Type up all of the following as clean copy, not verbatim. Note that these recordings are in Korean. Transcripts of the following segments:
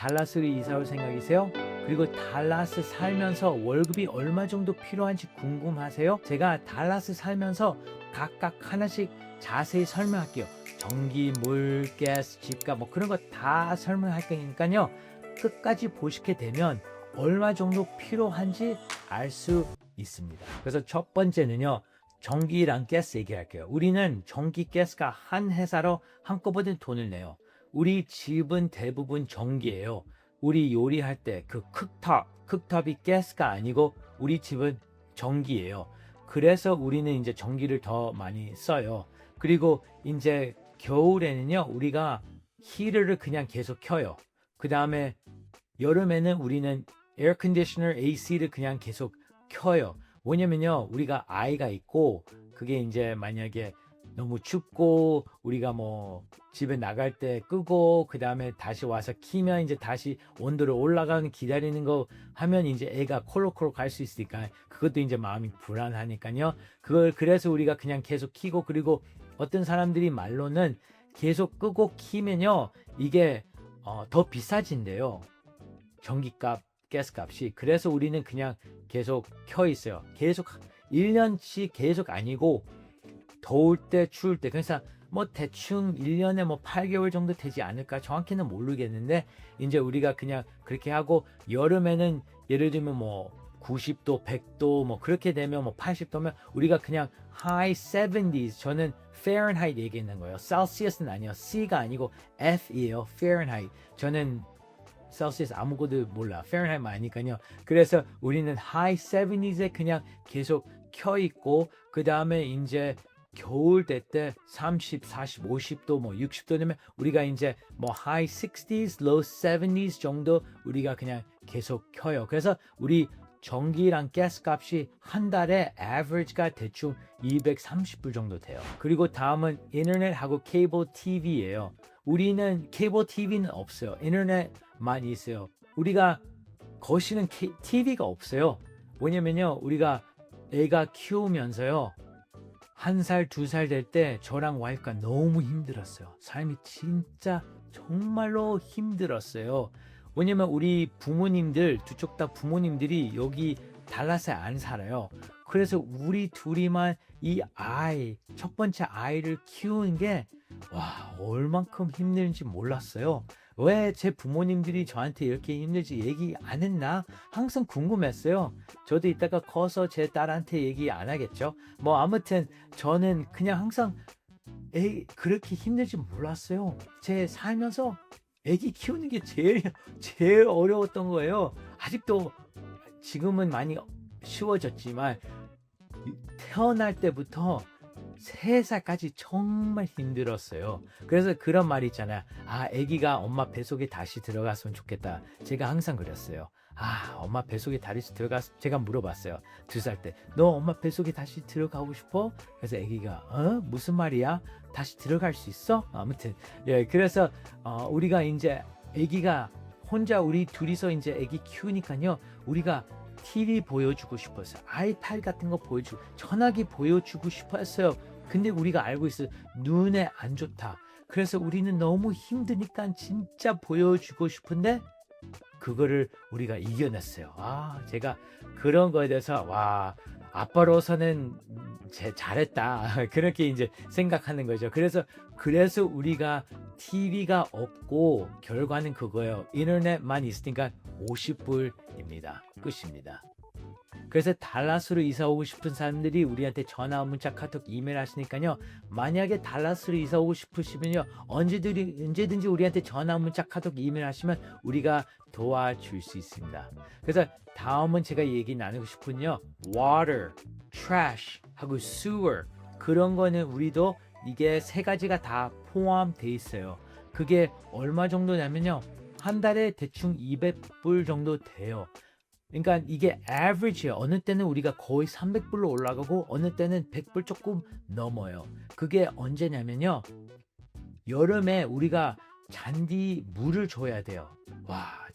달라스로 이사 올 생각이세요? 그리고 달라스 살면서 월급이 얼마 정도 필요한지 궁금하세요? 제가 달라스 살면서 각각 하나씩 자세히 설명할게요. 전기, 물, 가스, 집값 뭐 그런 거 다 설명할 거니까요. 끝까지 보시게 되면 얼마 정도 필요한지 알 수 있습니다. 그래서 첫 번째는요. 전기랑 가스 얘기할게요. 우리는 전기, 가스가 한 회사로 한꺼번에 돈을 내요. 우리 집은 대부분 전기예요. 우리 요리할 때 그 쿡탑이 가스가 아니고 우리 집은 전기예요. 그래서 우리는 이제 전기를 더 많이 써요. 그리고 이제 겨울에는요, 우리가 히터를 그냥 계속 켜요. 그 다음에 여름에는 우리는 에어컨디셔너 AC를 그냥 계속 켜요. 왜냐면요, 우리가 아이가 있고 그게 이제 만약에 너무 춥고 우리가 뭐 집에 나갈 때 끄고 그 다음에 다시 와서 키면 이제 다시 온도를 올라가는 기다리는 거 하면 이제 애가 콜록콜록 갈 수 있으니까 그것도 이제 마음이 불안하니까요. 그걸 그래서 우리가 그냥 계속 키고, 그리고 어떤 사람들이 말로는 계속 끄고 키면요 이게 더 비싸진대요. 전기값, 가스값이. 그래서 우리는 그냥 계속 켜 있어요. 계속 1년치 계속 아니고 더울 때, 추울 때. 그래서 뭐 대충 1년에 뭐 8개월 정도 되지 않을까? 정확히는 모르겠는데 이제 우리가 그냥 그렇게 하고, 여름에는 예를 들면 뭐 90도, 100도 뭐 그렇게 되면 뭐 80도면 우리가 그냥 high 70s, 저는 Fahrenheit 얘기했는 거예요. 셀시어스는 아니에요. C가 아니고 F이에요. Fahrenheit. 저는 셀시어스 아무것도 몰라. Fahrenheit만 아니까요. 그래서 우리는 high 70s에 그냥 계속 켜 있고, 그 다음에 이제 겨울 때 30, 40, 50도 뭐 60도 되면 우리가 이제 뭐 high 60s, low 70s 정도 우리가 그냥 계속 켜요. 그래서 우리 전기랑 가스 값이 한 달에 average가 대충 230불 정도 돼요. 그리고 다음은 인터넷하고 케이블 TV예요. 우리는 케이블 TV는 없어요. 인터넷만 있어요. 우리가 거실은 TV가 없어요. 왜냐면요, 우리가 애가 키우면서요, 1살, 2살 될 때 저랑 와이프가 너무 힘들었어요. 삶이 진짜 정말로 힘들었어요. 왜냐면 우리 부모님들, 두 쪽 다 부모님들이 여기 달라스에 안 살아요. 그래서 우리 둘이만 이 첫 번째 아이를 키우는 게, 와, 얼만큼 힘든지 몰랐어요. 왜 제 부모님들이 저한테 이렇게 힘들지 얘기 안 했나? 항상 궁금했어요. 저도 이따가 커서 제 딸한테 얘기 안 하겠죠. 뭐 아무튼 저는 그냥 항상 그렇게 힘들지 몰랐어요. 제 살면서 애기 키우는 게 제일 어려웠던 거예요. 아직도 지금은 많이 쉬워졌지만 태어날 때부터 3살까지 정말 힘들었어요. 그래서 그런 말 있잖아요. 아기가 엄마 뱃속에 다시 들어갔으면 좋겠다. 제가 항상 그랬어요. 엄마 뱃속에 다시 제가 물어봤어요. 2살 때. 너 엄마 뱃속에 다시 들어가고 싶어? 그래서 아기가 무슨 말이야? 다시 들어갈 수 있어? 아무튼 예, 그래서 우리가 이제 아기가 혼자 우리 둘이서 이제 아기 키우니까요. 우리가 TV 보여주고 싶었어요. 아이패드 같은 거 보여주고, 전화기 보여주고 싶었어요. 근데 우리가 알고 있어요. 눈에 안 좋다. 그래서 우리는 너무 힘드니까 진짜 보여주고 싶은데 그거를 우리가 이겨냈어요. 제가 그런 거에 대해서 아빠로서는 잘했다. 그렇게 이제 생각하는 거죠. 그래서 우리가 TV가 없고 결과는 그거예요. 인터넷만 있으니까 50불입니다. 끝입니다. 그래서 달라스로 이사 오고 싶은 사람들이 우리한테 전화, 문자, 카톡, 이메일 하시니까요. 만약에 달라스로 이사 오고 싶으시면요, 언제든지 우리한테 전화, 문자, 카톡, 이메일 하시면 우리가 도와줄 수 있습니다. 그래서 다음은 제가 얘기 나누고 싶은요, water, trash 하고 sewer, 그런 거는 우리도 이게 3가지가 다 포함되어 있어요. 그게 얼마 정도 냐면요, 한 달에 대충 200불 정도 돼요. 그러니까 이게 average예요. 어느 때는 우리가 거의 300불로 올라가고 어느 때는 100불 조금 넘어요. 그게 언제냐면요, 여름에 우리가 잔디 물을 줘야 돼요.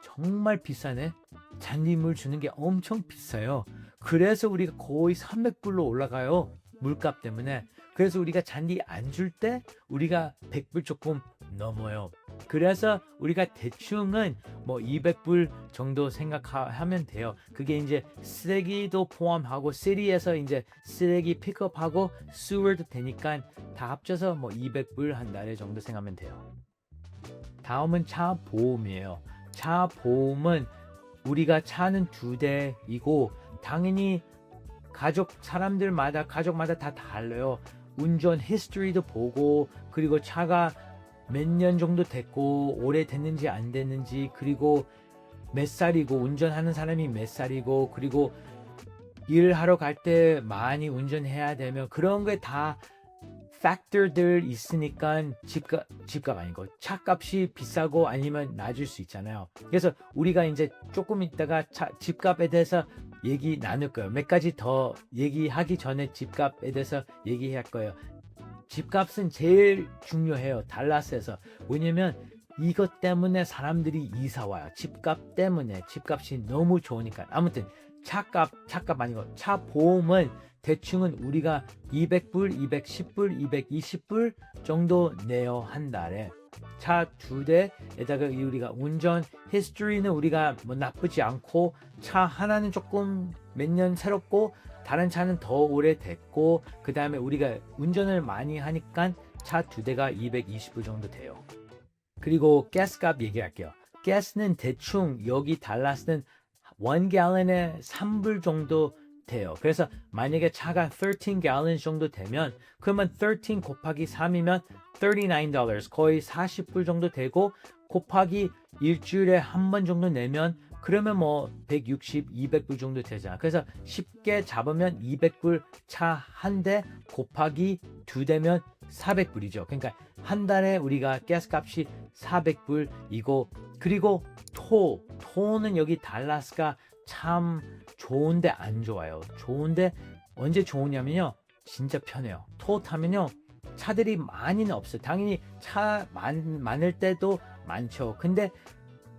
정말 비싸네. 잔디물 주는 게 엄청 비싸요. 그래서 우리가 거의 300불로 올라가요. 물값 때문에. 그래서 우리가 잔디 안 줄 때 우리가 100불 조금 넘어요. 그래서 우리가 대충은 뭐 200불 정도 생각하면 돼요. 그게 이제 쓰레기도 포함하고 시리에서 이제 쓰레기 픽업하고 sewer도 되니까 다 합쳐서 뭐 200불 한 달에 정도 생각하면 돼요. 다음은 차 보험이에요. 차 보험은 우리가 차는 2대이고 당연히 가족마다 다 달라요. 운전 히스토리도 보고 그리고 차가 몇 년 정도 됐고 오래 됐는지 안 됐는지 그리고 몇 살이고 운전하는 사람이 몇 살이고 그리고 일을 하러 갈 때 많이 운전해야 되면 그런 게 다 팩터들 있으니까 집값 아니고 차값이 비싸고 아니면 낮을 수 있잖아요. 그래서 우리가 이제 조금 있다가 집값에 대해서 얘기 나눌 거예요. 몇 가지 더 얘기하기 전에 집값에 대해서 얘기할 거예요. 집값은 제일 중요해요. 달라스에서. 왜냐면 이것 때문에 사람들이 이사 와요. 집값 때문에. 집값이 너무 좋으니까. 아무튼 차값 아니고 차 보험은 대충은 우리가 200불, 210불, 220불 정도 내요. 한 달에. 차 2대에다가 우리가 운전 히스토리는 우리가 뭐 나쁘지 않고 차 하나는 조금 몇 년 새롭고 다른 차는 더 오래됐고 그 다음에 우리가 운전을 많이 하니까 차 2대가 220불 정도 돼요. 그리고 가스값 얘기할게요. 가스는 대충 여기 달라스는 1갤런에 3불 정도 돼요. 그래서 만약에 차가 13갤런 정도 되면 그러면 13 곱하기 3이면 $39 거의 40불 정도 되고 곱하기 일주일에 한 번 정도 내면 그러면 뭐 160, 200불 정도 되잖아. 그래서 쉽게 잡으면 200불 차 한 대 곱하기 2대면 400불이죠. 그러니까 한 달에 우리가 가스값이 400불이고 그리고 토는 여기 달라스가 참 좋은데 안 좋아요. 좋은데 언제 좋으냐면요. 진짜 편해요. 토 타면요. 차들이 많이는 없어요. 당연히 차 많을 때도 많죠. 근데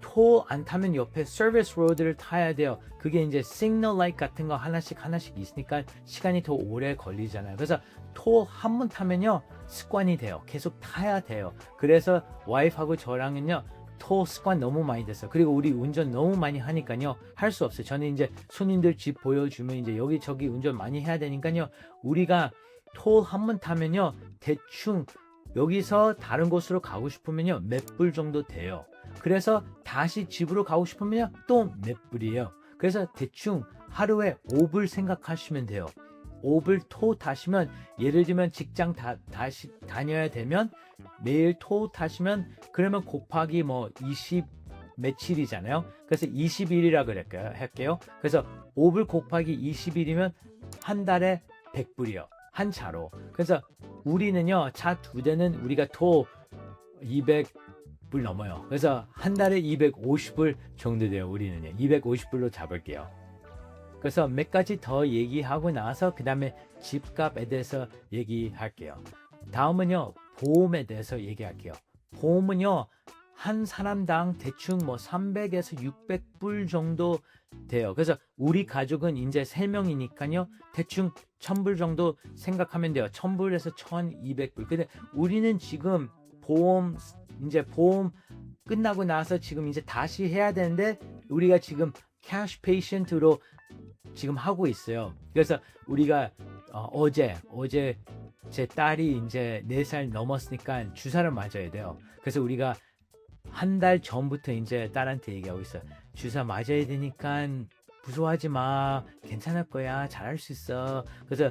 토 안 타면 옆에 서비스 로드를 타야 돼요. 그게 이제 시그널 라이트 같은 거 하나씩 있으니까 시간이 더 오래 걸리잖아요. 그래서 토 한 번 타면요. 습관이 돼요. 계속 타야 돼요. 그래서 와이프하고 저랑은요. 토 습관 너무 많이 됐어요. 그리고 우리 운전 너무 많이 하니까요. 할 수 없어요. 저는 이제 손님들 집 보여주면 이제 여기저기 운전 많이 해야 되니까요. 우리가 토 한 번 타면요. 대충 여기서 다른 곳으로 가고 싶으면요. 몇 불 정도 돼요. 그래서 다시 집으로 가고 싶으면요. 또 몇 불이에요. 그래서 대충 하루에 5불 생각하시면 돼요. 5불 토 타시면 예를 들면 직장 다시 다녀야 되면 매일 토 타시면 그러면 곱하기 뭐 20 며칠이잖아요. 그래서 20일이라 할게요. 그래서 5불 곱하기 20일이면 한 달에 100불이요. 한 차로. 그래서 우리는요. 차 2대는 우리가 토 200불 넘어요. 그래서 한 달에 250불 정도 돼요. 우리는요. 250불로 잡을게요. 그래서 몇 가지 더 얘기하고 나서 그 다음에 집값에 대해서 얘기할게요. 다음은요. 보험에 대해서 얘기할게요. 보험은요. 한 사람당 대충 뭐 300에서 600불 정도 돼요. 그래서 우리 가족은 이제 3명이니까요. 대충 1000불 정도 생각하면 돼요. 1000불에서 1200불. 근데 우리는 지금 보험 끝나고 나서 지금 이제 다시 해야 되는데 우리가 지금 캐시 페이션트로 지금 하고 있어요. 그래서 우리가 어제 제 딸이 이제 4살 넘었으니까 주사를 맞아야 돼요. 그래서 우리가 한 달 전부터 이제 딸한테 얘기하고 있어요. 주사 맞아야 되니까 무서워하지 마. 괜찮을 거야. 잘할 수 있어. 그래서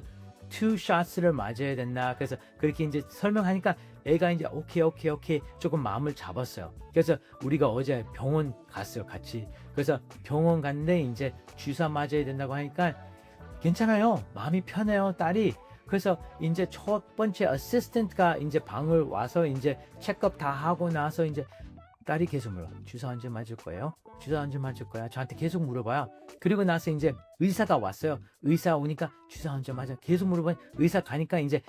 2 shots를 맞아야 된다. 그래서 그렇게 이제 설명하니까 애가 이제 오케이 조금 마음을 잡았어요. 그래서 우리가 어제 병원 갔어요. 같이. 그래서 병원 갔는데 이제 주사 맞아야 된다고 하니까 괜찮아요. 마음이 편해요. 딸이. 그래서 이제 첫 번째 어시스턴트가 이제 방을 와서 이제 체크업 다 하고 나서 이제 딸이 계속 물어. 주사 언제 맞을 거예요? 주사 언제 맞을 거야? 저한테 계속 물어봐요. 그리고 나서 이제 의사가 왔어요. 의사 오니까 주사 언제 맞아? 계속 물어봐요. 의사 가니까 이제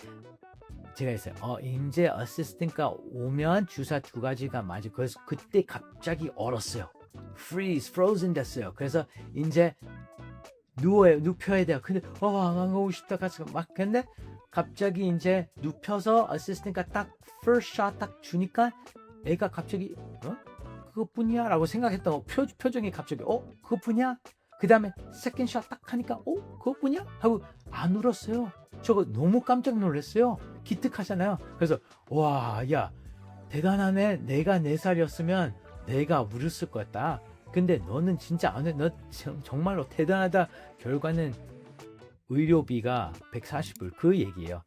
제가 했어요. 이제 어시스턴트가 오면 주사 2가지가 맞을. 그래서 그때 갑자기 얼었어요. frozen 됐어요. 그래서 이제 눕혀야 돼요. 근데 안 가고 싶다 가서 막 했는데 갑자기 이제 눕혀서 어시스턴트가 딱 first shot 딱 주니까 애가 갑자기 그것뿐이야? 라고 생각했던 표정이 갑자기 그것뿐이야? 그 다음에 세컨샷 딱 하니까 그것뿐이야? 하고 안 울었어요. 저거 너무 깜짝 놀랐어요. 기특하잖아요. 그래서 와, 야, 대단하네. 내가 4살이었으면 내가 울었을 것 같다. 근데 너는 진짜 안 해. 너 정말로 대단하다. 결과는 의료비가 140불 그 얘기예요.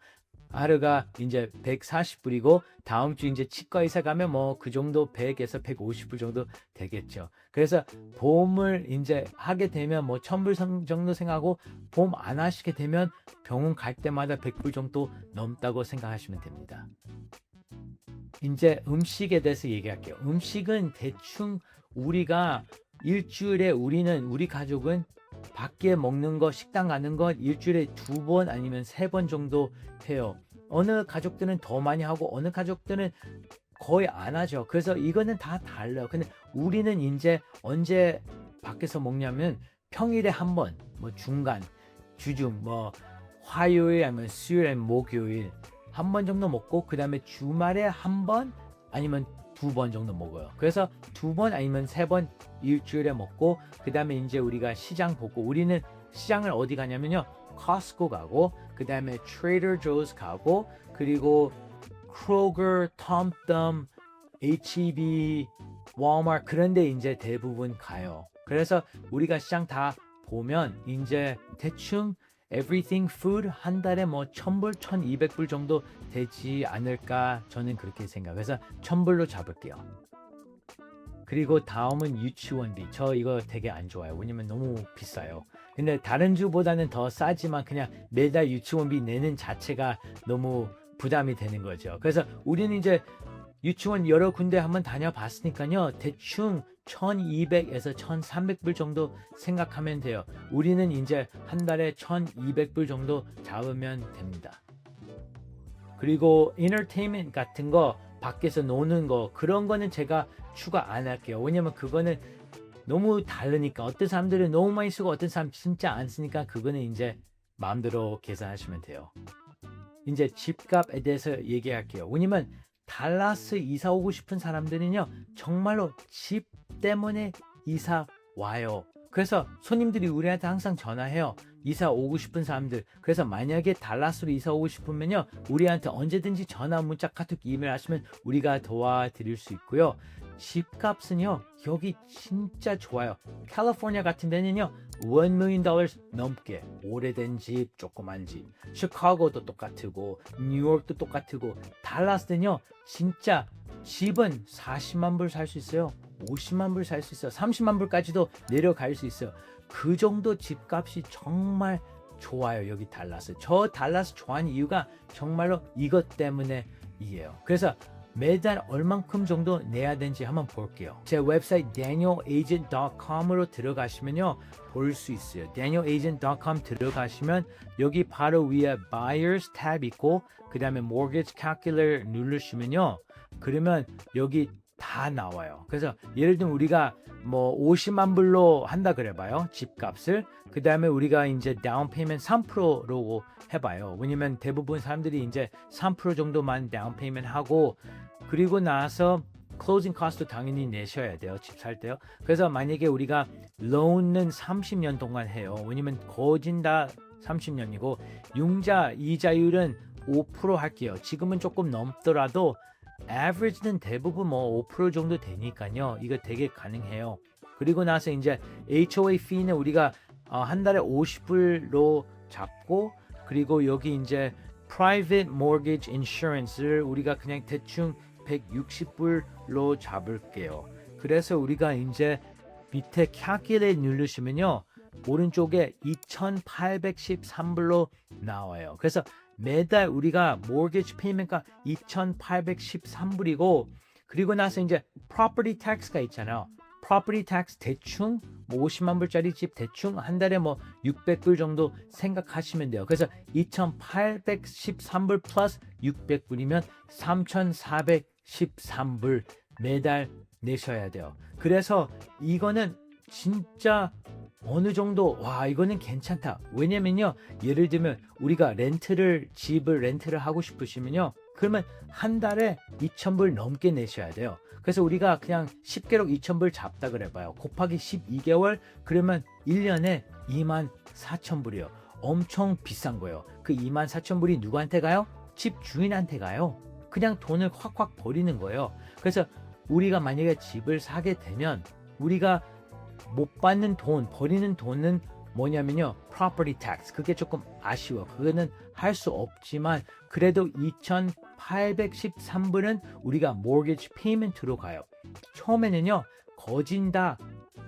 하루가 이제 140불이고 다음 주 이제 치과 의사 가면 뭐 그 정도 100에서 150불 정도 되겠죠. 그래서 보험을 이제 하게 되면 뭐 1000불 정도 생각하고 보험 안 하시게 되면 병원 갈 때마다 100불 정도 넘다고 생각하시면 됩니다. 이제 음식에 대해서 얘기할게요. 음식은 대충 우리가 일주일에 우리 가족은 밖에 먹는 거 식당 가는 거 일주일에 2번 아니면 3번 정도 해요. 어느 가족들은 더 많이 하고 어느 가족들은 거의 안 하죠. 그래서 이거는 다 달라요. 근데 우리는 이제 언제 밖에서 먹냐면 평일에 한 번, 뭐 중간, 주중, 뭐 화요일 아니면 수요일 아니면 목요일 한 번 정도 먹고 그 다음에 주말에 한 번 아니면 2번 정도 먹어요. 그래서 2번 아니면 3번 일주일에 먹고 그 다음에 이제 우리가 시장 보고 우리는 시장을 어디 가냐면요. 코스코 가고 그 다음에 트레이더 조스 가고 그리고 크로거, 톰덤, H-E-B, 월마트 그런 데 이제 대부분 가요. 그래서 우리가 시장 다 보면 이제 대충 everything food 한 달에 뭐 1000불, 1200불 정도 되지 않을까 저는 그렇게 생각해서 1000불로 잡을게요. 그리고 다음은 유치원비. 저 이거 되게 안 좋아요. 왜냐면 너무 비싸요. 근데 다른 주보다는 더 싸지만 그냥 매달 유치원비 내는 자체가 너무 부담이 되는 거죠. 그래서 우리는 이제 유치원 여러 군데 한번 다녀봤으니까요. 대충 1200에서 1300불 정도 생각하면 돼요. 우리는 이제 한 달에 1200불 정도 잡으면 됩니다. 그리고 entertainment 같은 거 밖에서 노는 거 그런 거는 제가 추가 안 할게요. 왜냐면 그거는 너무 다르니까 어떤 사람들은 너무 많이 쓰고 어떤 사람 진짜 안 쓰니까 그거는 이제 마음대로 계산하시면 돼요. 이제 집값에 대해서 얘기할게요. 왜냐면 달라스 이사 오고 싶은 사람들은요 정말로 집 때문에 이사 와요. 그래서 손님들이 우리한테 항상 전화해요. 이사 오고 싶은 사람들. 그래서 만약에 달라스로 이사 오고 싶으면요 우리한테 언제든지 전화, 문자, 카톡, 이메일 하시면 우리가 도와드릴 수 있고요. 집값은요 여기 진짜 좋아요. 캘리포니아 같은 데는요 $1 million 넘게 오래된 집, 조그만 집. 시카고도 똑같고 뉴욕도 똑같고 달라스는요 진짜 집은 40만 불 살 수 있어요. 50만 불 살 수 있어요. 30만 불까지도 내려갈 수 있어요. 그 정도 집값이 정말 좋아요. 여기 달라스. 저 달라스 좋아하는 이유가 정말로 이것 때문에이에요. 그래서 매달 얼만큼 정도 내야 되는지 한번 볼게요. 제 웹사이트 danielagent.com으로 들어가시면요 볼 수 있어요. danielagent.com 들어가시면 여기 바로 위에 buyers tab 있고 그 다음에 mortgage calculator 누르시면요 그러면 여기 다 나와요. 그래서 예를 들면 우리가 뭐 50만 불로 한다 그래봐요. 집값을. 그 다음에 우리가 이제 다운 페이먼트 3%로 해봐요. 왜냐면 대부분 사람들이 이제 3% 정도만 다운 페이먼트 하고 그리고 나서 클로징 코스트도 당연히 내셔야 돼요. 집 살 때요. 그래서 만약에 우리가 론은 30년 동안 해요. 왜냐면 거진 다 30년이고 융자 이자율은 5% 할게요. 지금은 조금 넘더라도 average는 대부분 뭐 5% 정도 되니까요. 이거 되게 가능해요. 그리고 나서 이제 HOA fee는 우리가 한 달에 50불로 잡고 그리고 여기 이제 private mortgage insurance를 우리가 그냥 대충 160불로 잡을게요. 그래서 우리가 이제 밑에 calculate 누르시면요. 오른쪽에 2813불로 나와요. 그래서 매달 우리가 mortgage payment가 2813불이고 그리고 나서 이제 property tax가 있잖아요. property tax 대충 뭐 50만 불짜리 집 대충 한 달에 뭐 600불 정도 생각하시면 돼요. 그래서 2813불 플러스 600불이면 3413불 매달 내셔야 돼요. 그래서 이거는 진짜 어느 정도 와 이거는 괜찮다. 왜냐면요 예를 들면 우리가 집을 렌트를 하고 싶으시면요 그러면 한 달에 2,000불 넘게 내셔야 돼요. 그래서 우리가 그냥 10개로 2,000불 잡다 그래봐요. 곱하기 12개월 그러면 1년에 24,000불이요. 엄청 비싼 거예요. 그 24,000불이 누구한테 가요? 집 주인한테 가요. 그냥 돈을 확확 버리는 거예요. 그래서 우리가 만약에 집을 사게 되면 우리가 못 받는 돈, 버리는 돈은 뭐냐면요. property tax. 그게 조금 아쉬워. 그거는 할 수 없지만 그래도 2,813불은 우리가 mortgage payment로 가요. 처음에는요. 거진 다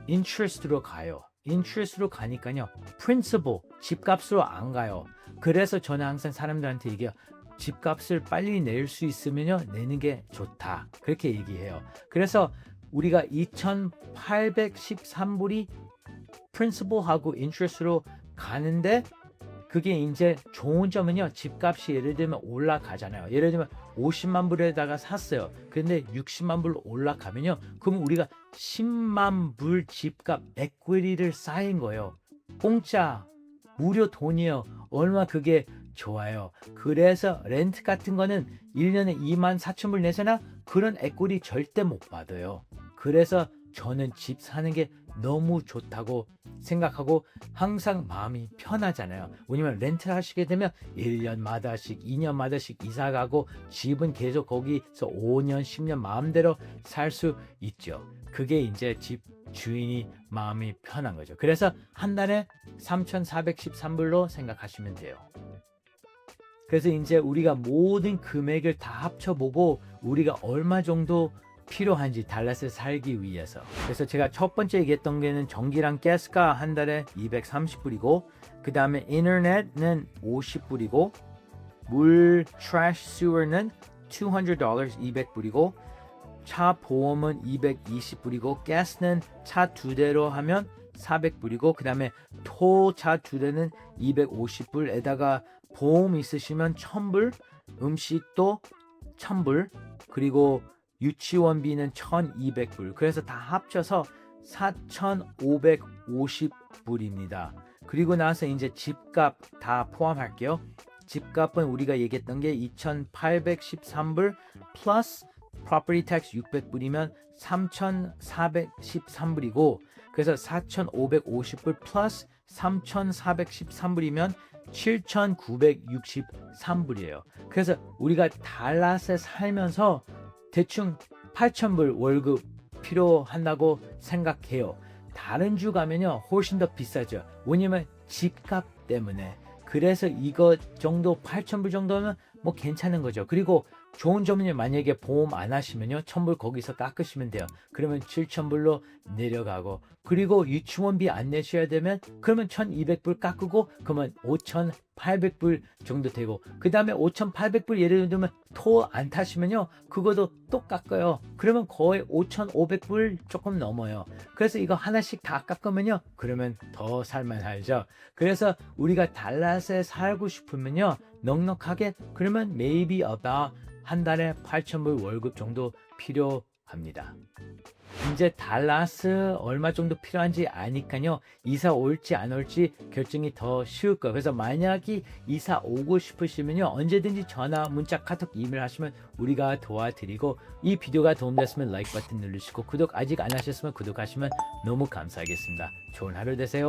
interest로 가요. interest로 가니까요. principal, 집값으로 안 가요. 그래서 저는 항상 사람들한테 얘기해요. 집값을 빨리 낼 수 있으면요. 내는 게 좋다. 그렇게 얘기해요. 그래서 우리가 2,813불이 principal하고 interest로 가는데 그게 이제 좋은 점은요. 집값이 예를 들면 올라가잖아요. 예를 들면 50만 불에다가 샀어요. 근데 60만 불로 올라가면요. 그럼 우리가 10만 불 집값 equity를 쌓인 거예요. 공짜, 무료 돈이에요. 얼마 그게 좋아요. 그래서 렌트 같은 거는 1년에 24,000불 내잖아. 그런 equity 절대 못 받아요. 그래서 저는 집 사는 게 너무 좋다고 생각하고 항상 마음이 편하잖아요. 왜냐면 렌트 하시게 되면 1년마다씩 2년마다씩 이사 가고 집은 계속 거기서 5년 10년 마음대로 살 수 있죠. 그게 이제 집 주인이 마음이 편한 거죠. 그래서 한 달에 3,413불로 생각하시면 돼요. 그래서 이제 우리가 모든 금액을 다 합쳐보고 우리가 얼마 정도 필요한지 달라스에 살기 위해서. 그래서 제가 첫 번째 얘기했던 게는 전기랑 가스가 한 달에 230불이고 그 다음에 인터넷은 50불이고 물, trash, sewer는 $200, 200불이고 차 보험은 220불이고 가스는 차 2대로 하면 400불이고 그 다음에 차 2대는 250불에다가 보험 있으시면 1,000불, 음식도 1,000불, 그리고 유치원비는 1,200불. 그래서 다 합쳐서 4,550불입니다. 그리고 나서 이제 집값 다 포함할게요. 집값은 우리가 얘기했던 게 2,813불 플러스 property tax 600불이면 3,413불이고 그래서 4,550불 플러스 3,413불이면 7,963불이에요. 그래서 우리가 달라스에 살면서 대충 8,000불 월급 필요한다고 생각해요. 다른 주 가면요 훨씬 더 비싸죠. 왜냐면 집값 때문에. 그래서 이거 정도 8,000불 정도면 뭐 괜찮은 거죠. 그리고 좋은 점은요 만약에 보험 안 하시면요 1,000불 거기서 깎으시면 돼요. 그러면 7,000불로 내려가고 그리고 유치원비 안 내셔야 되면 그러면 1,200불 깎고 그러면 5,800불 정도 되고 그 다음에 5,800불 예를 들면 토 안 타시면요 그것도 또 깎아요. 그러면 거의 5,500불 조금 넘어요. 그래서 이거 하나씩 다 깎으면요 그러면 더 살만하죠. 그래서 우리가 달라스에 살고 싶으면요 넉넉하게 그러면 maybe about 한 달에 8,000불 월급 정도 필요합니다. 이제 달라스 얼마 정도 필요한지 아니까요 이사 올지 안 올지 결정이 더 쉬울 거예요. 그래서 만약에 이사 오고 싶으시면요 언제든지 전화, 문자, 카톡, 이메일 하시면 우리가 도와드리고 이 비디오가 도움됐으면 라이크 버튼 누르시고 구독 아직 안 하셨으면 구독하시면 너무 감사하겠습니다. 좋은 하루 되세요.